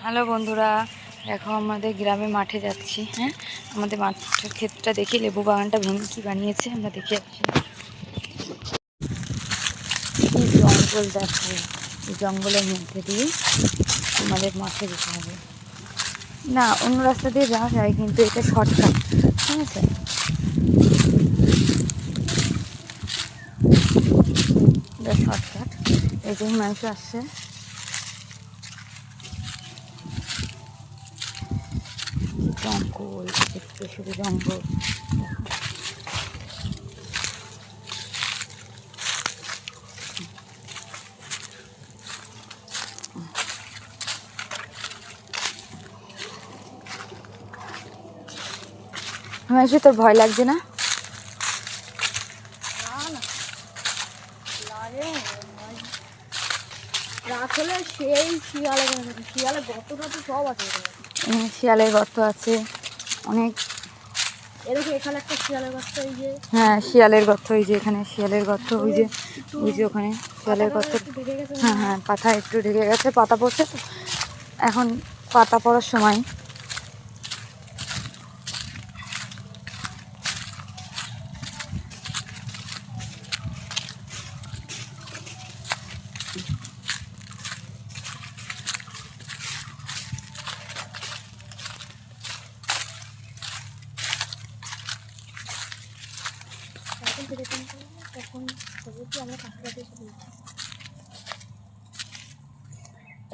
Hello বন্ধুরা, দেখো আমাদের গ্রামে মাঠে যাচ্ছি। হ্যাঁ, আমাদের মাঠের ক্ষেতটা দেখি, লেবু বাগানটা ভেঙে কি বানিয়েছে আমরা দেখে যাচ্ছি। এই জঙ্গল দেখো, এই জঙ্গলের মধ্যে দিয়ে আমাদের মাঠে যেতে হবে। না, অন্য রাস্তা দিয়ে যাওয়া যায়, কিন্তু এটা শর্টকাট, ঠিক আছে? এটা শর্টকাট। এই যে মানুষ আসছে, জঙ্গল দেখতে, শুধু জঙ্গল। হিমাংশু, তোর ভয় লাগছে না? শিয়ালের গর্ত আছে অনেক। এখানে একটা শিয়ালের গর্ত, হ্যাঁ, শিয়ালের গর্ত, ওই যে এখানে শিয়ালের গর্ত, ওই যে ওখানে শিয়ালের গর্ত। হ্যাঁ হ্যাঁ, পাতা একটু ঢেকে গেছে, পাতা পড়ছে তো এখন, পাতা পড়ার সময়।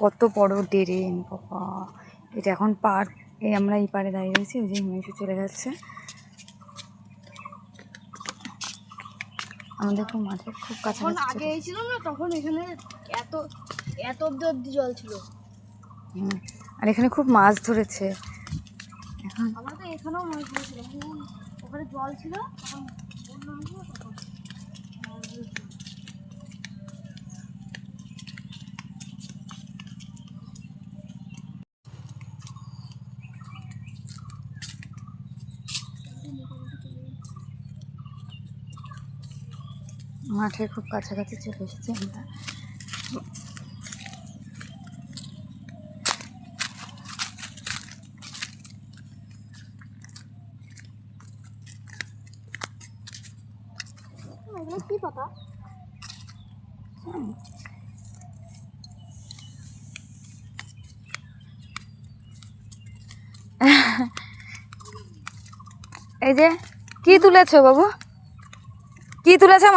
কত বড় ড্রেন বাবা! এটা এখন পার, এই আমরা এই পারে দাঁড়িয়ে রয়েছি, ওই যে হিমেশু চলে যাচ্ছে। আমাদের খুব মাঠের খুব কাছাকাছি। আগে ছিল না, তখন এখানে এত এত অব্দি জল ছিল। আর এখানে খুব মাছ ধরেছে এখন। আমরা তো এখানেও মাছ ধরেছিল, ওখানে জল ছিল, তখন বন্যা হয়েছিল, তখন মাঠের খুব কাছাকাছি চলে এসেছি আমরা। কি পাতা? এই যে কি তুলেছো বাবু, কি তুলেছো?